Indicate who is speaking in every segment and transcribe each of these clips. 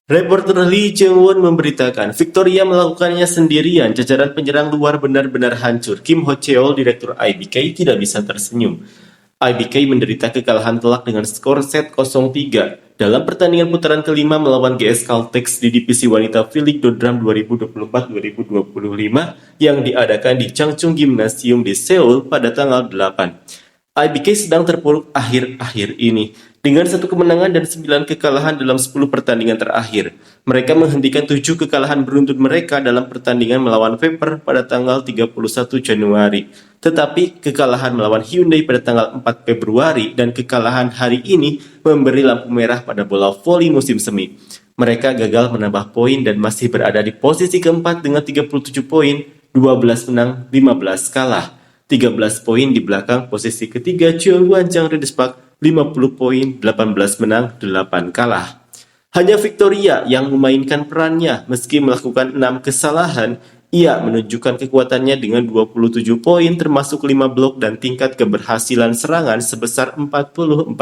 Speaker 1: Reporter Lee Jeong-won memberitakan, Victoria melakukannya sendirian, jajaran penyerang luar benar-benar hancur. Kim Ho-cheol, direktur IBK, tidak bisa tersenyum. IBK menderita kekalahan telak dengan skor set 0-3 dalam pertandingan putaran kelima melawan GS Caltex di divisi wanita V-League Dodram 2024-2025 yang diadakan di Changchun Gymnasium di Seoul pada tanggal 8. IBK sedang terpuruk akhir-akhir ini dengan 1 kemenangan dan 9 kekalahan dalam 10 pertandingan terakhir. Mereka menghentikan 7 kekalahan beruntun mereka dalam pertandingan melawan Vapor pada tanggal 31 Januari. Tetapi kekalahan melawan Hyundai pada tanggal 4 Februari dan kekalahan hari ini memberi lampu merah pada bola voli musim semi. Mereka gagal menambah poin dan masih berada di posisi keempat dengan 37 poin, 12 menang, 15 kalah. 13 poin di belakang posisi ketiga Jeongwanjang Red Spark, 50 poin, 18 menang, 8 kalah. Hanya Victoria yang memainkan perannya meski melakukan 6 kesalahan. Ia menunjukkan kekuatannya dengan 27 poin termasuk 5 blok dan tingkat keberhasilan serangan sebesar 44%.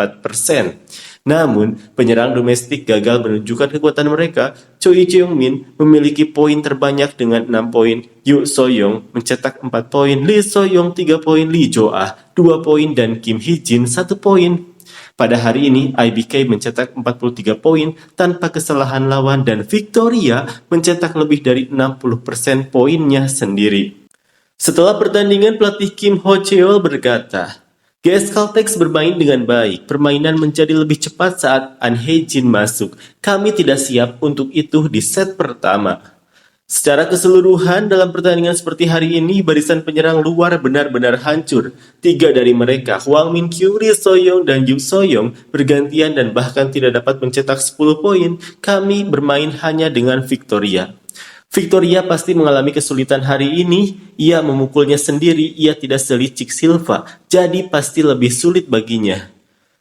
Speaker 1: Namun, penyerang domestik gagal menunjukkan kekuatan mereka. Choi Jeong-min memiliki poin terbanyak dengan 6 poin, Yoo So-young mencetak 4 poin, Lee So-young 3 poin, Lee Jo-ah 2 poin, dan Kim Hee-jin 1 poin. Pada hari ini, IBK mencetak 43 poin tanpa kesalahan lawan dan Victoria mencetak lebih dari 60% poinnya sendiri. Setelah pertandingan, pelatih Kim Ho-cheol berkata, GS Caltex bermain dengan baik, permainan menjadi lebih cepat saat An Hye-jin masuk. Kami tidak siap untuk itu di set pertama. Secara keseluruhan dalam pertandingan seperti hari ini, barisan penyerang luar benar-benar hancur. 3 dari mereka, Hwang Min-kyu, Lee So-young, dan Yoo So-young, bergantian dan bahkan tidak dapat mencetak 10 poin. Kami bermain hanya dengan Victoria. Victoria pasti mengalami kesulitan hari ini. Ia memukulnya sendiri, ia tidak selicik Silva, jadi pasti lebih sulit baginya.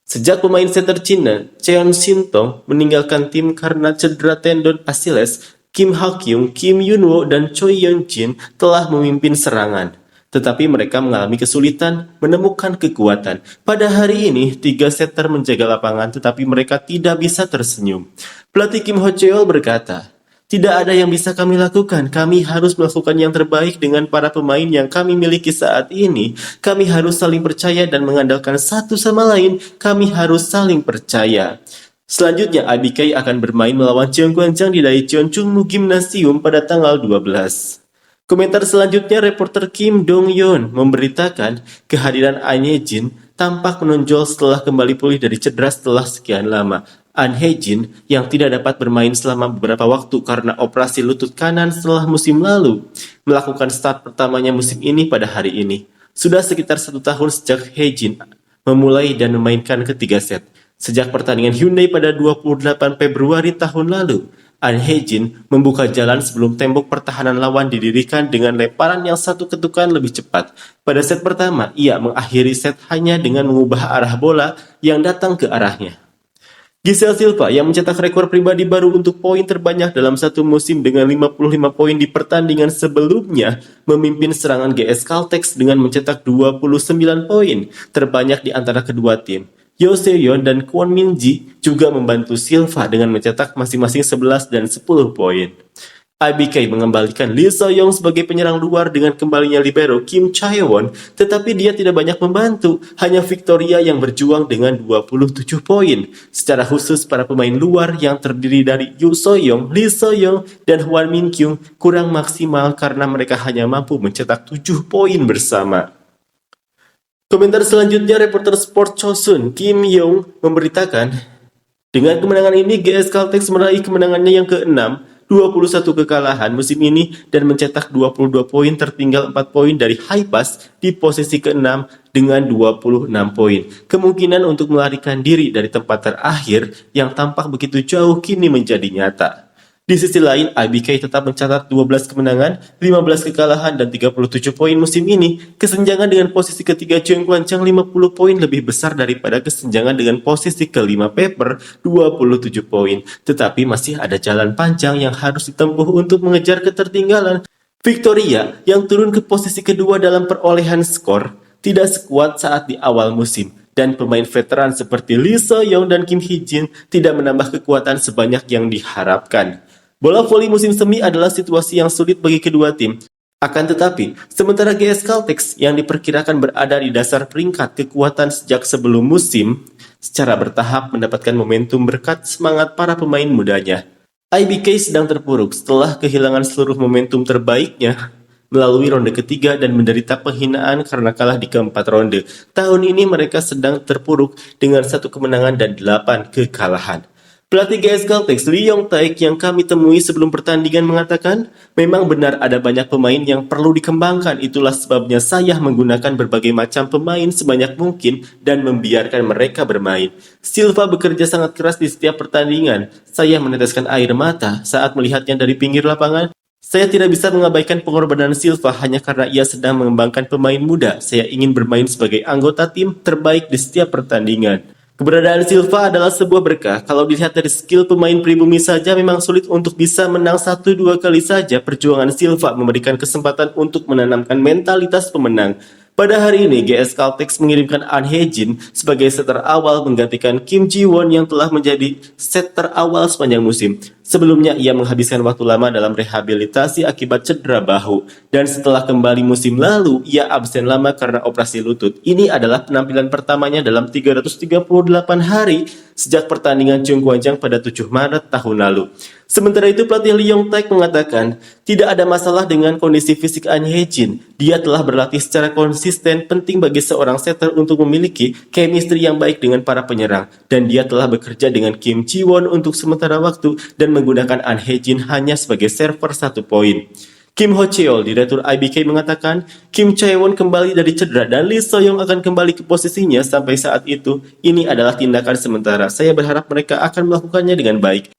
Speaker 1: Sejak pemain setter Cina, Cheon Shin-tong, meninggalkan tim karena cedera tendon Achilles, Kim Ha-kyung, Kim Yun-woo, dan Choi Yeon-jin telah memimpin serangan. Tetapi mereka mengalami kesulitan menemukan kekuatan. Pada hari ini, 3 setter menjaga lapangan tetapi mereka tidak bisa tersenyum. Pelatih Kim Ho-cheol berkata, tidak ada yang bisa kami lakukan. Kami harus melakukan yang terbaik dengan para pemain yang kami miliki saat ini. Kami harus saling percaya dan mengandalkan satu sama lain. Kami harus saling percaya. Selanjutnya, IBK akan bermain melawan Jeongwanjang di Daejeon Chungmu Gymnasium pada tanggal 12. Komentar selanjutnya, reporter Kim Dong-yeon memberitakan kehadiran An Hye-jin tampak menonjol setelah kembali pulih dari cedera setelah sekian lama. An Hye-jin yang tidak dapat bermain selama beberapa waktu karena operasi lutut kanan setelah musim lalu, melakukan start pertamanya musim ini pada hari ini. Sudah sekitar 1 tahun sejak Hye-jin memulai dan memainkan ketiga set. Sejak pertandingan Hyundai pada 28 Februari tahun lalu, An Hye-jin membuka jalan sebelum tembok pertahanan lawan didirikan dengan lemparan yang 1 ketukan lebih cepat. Pada set pertama, ia mengakhiri set hanya dengan mengubah arah bola yang datang ke arahnya. Giselle Silva yang mencetak rekor pribadi baru untuk poin terbanyak dalam satu musim dengan 55 poin di pertandingan sebelumnya, memimpin serangan GS Caltex dengan mencetak 29 poin, terbanyak di antara kedua tim. Yoo Se-yeon dan Kwon Min-ji juga membantu Silva dengan mencetak masing-masing 11 dan 10 poin. IBK mengembalikan Lee So-young sebagai penyerang luar dengan kembalinya libero Kim Chae-won, tetapi dia tidak banyak membantu, hanya Victoria yang berjuang dengan 27 poin. Secara khusus, para pemain luar yang terdiri dari Yoo So-young, Lee So-young, dan Hwang Min-kyu kurang maksimal karena mereka hanya mampu mencetak 7 poin bersama. Komentar selanjutnya, reporter Sport Chosun Kim Young memberitakan, dengan kemenangan ini GS Caltex meraih kemenangannya yang ke-6, 21 kekalahan musim ini dan mencetak 22 poin, tertinggal 4 poin dari Haipas di posisi ke-6 dengan 26 poin. Kemungkinan untuk melarikan diri dari tempat terakhir yang tampak begitu jauh kini menjadi nyata. Di sisi lain, IBK tetap mencatat 12 kemenangan, 15 kekalahan, dan 37 poin musim ini. Kesenjangan dengan posisi ketiga Jeongwanjang 50 poin lebih besar daripada kesenjangan dengan posisi kelima Pepper 27 poin. Tetapi masih ada jalan panjang yang harus ditempuh untuk mengejar ketertinggalan. Victoria yang turun ke posisi kedua dalam perolehan skor tidak sekuat saat di awal musim. dan pemain veteran seperti Lee So-young dan Kim Hee-jin tidak menambah kekuatan sebanyak yang diharapkan. Bola voli musim semi adalah situasi yang sulit bagi kedua tim. Akan tetapi, sementara GS Caltex yang diperkirakan berada di dasar peringkat kekuatan sejak sebelum musim, secara bertahap mendapatkan momentum berkat semangat para pemain mudanya. IBK sedang terpuruk setelah kehilangan seluruh momentum terbaiknya melalui ronde ketiga dan menderita penghinaan karena kalah di keempat ronde. Tahun ini mereka sedang terpuruk dengan 1 kemenangan dan 8 kekalahan. Pelatih GS Caltex Lee Yong-taek yang kami temui sebelum pertandingan mengatakan, memang benar ada banyak pemain yang perlu dikembangkan, itulah sebabnya saya menggunakan berbagai macam pemain sebanyak mungkin dan membiarkan mereka bermain. Silva bekerja sangat keras di setiap pertandingan. Saya meneteskan air mata saat melihatnya dari pinggir lapangan. Saya tidak bisa mengabaikan pengorbanan Silva hanya karena ia sedang mengembangkan pemain muda. Saya ingin bermain sebagai anggota tim terbaik di setiap pertandingan. Keberadaan Silva adalah sebuah berkah. Kalau dilihat dari skill pemain pribumi saja memang sulit untuk bisa menang 1-2 kali saja. Perjuangan Silva memberikan kesempatan untuk menanamkan mentalitas pemenang. Pada hari ini, GS Caltex mengirimkan An Hye-jin sebagai setter awal menggantikan Kim Ji-won yang telah menjadi setter awal sepanjang musim. Sebelumnya, ia menghabiskan waktu lama dalam rehabilitasi akibat cedera bahu. Dan setelah kembali musim lalu, ia absen lama karena operasi lutut. Ini adalah penampilan pertamanya dalam 338 hari sejak pertandingan Chungkwajang pada 7 Maret tahun lalu. Sementara itu, pelatih Lee Yong-taek mengatakan, tidak ada masalah dengan kondisi fisik An Hye-jin. Dia telah berlatih secara konsisten, penting bagi seorang setter untuk memiliki chemistry yang baik dengan para penyerang. Dan dia telah bekerja dengan Kim Ji-won untuk sementara waktu dan menggunakan An Hye-jin hanya sebagai server 1 poin. Kim Ho-cheol, direktur IBK mengatakan, Kim Chae-won kembali dari cedera dan Lee So-young akan kembali ke posisinya sampai saat itu. Ini adalah tindakan sementara. Saya berharap mereka akan melakukannya dengan baik.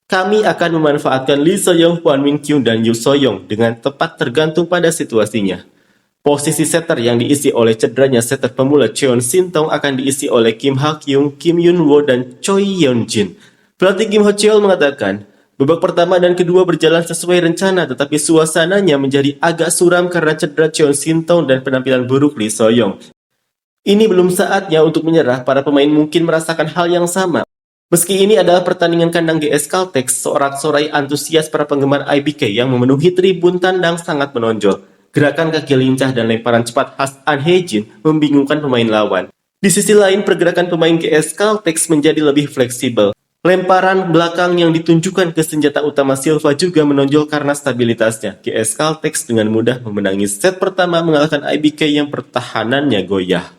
Speaker 1: Kami akan memanfaatkan Lee So-young, Hwan Min-kyung, dan Yoo So-young dengan tepat tergantung pada situasinya. Posisi setter yang diisi oleh cederanya setter pemula Cheon Shin-tong akan diisi oleh Kim Ha-kyung, Kim Yun-woo, dan Choi Yeon-jin. Pelatih Kim Ho-cheol mengatakan, babak pertama dan kedua berjalan sesuai rencana, tetapi suasananya menjadi agak suram karena cedera Cheon Shin-tong dan penampilan buruk Lee So-young. Ini belum saatnya untuk menyerah, para pemain mungkin merasakan hal yang sama. Meski ini adalah pertandingan kandang GS Caltex, sorak-sorai antusias para penggemar IBK yang memenuhi tribun tandang sangat menonjol. Gerakan kaki lincah dan lemparan cepat khas An Hye-jin membingungkan pemain lawan. Di sisi lain, pergerakan pemain GS Caltex menjadi lebih fleksibel. Lemparan belakang yang ditunjukkan ke senjata utama Silva juga menonjol karena stabilitasnya. GS Caltex dengan mudah memenangi set pertama mengalahkan IBK yang pertahanannya goyah.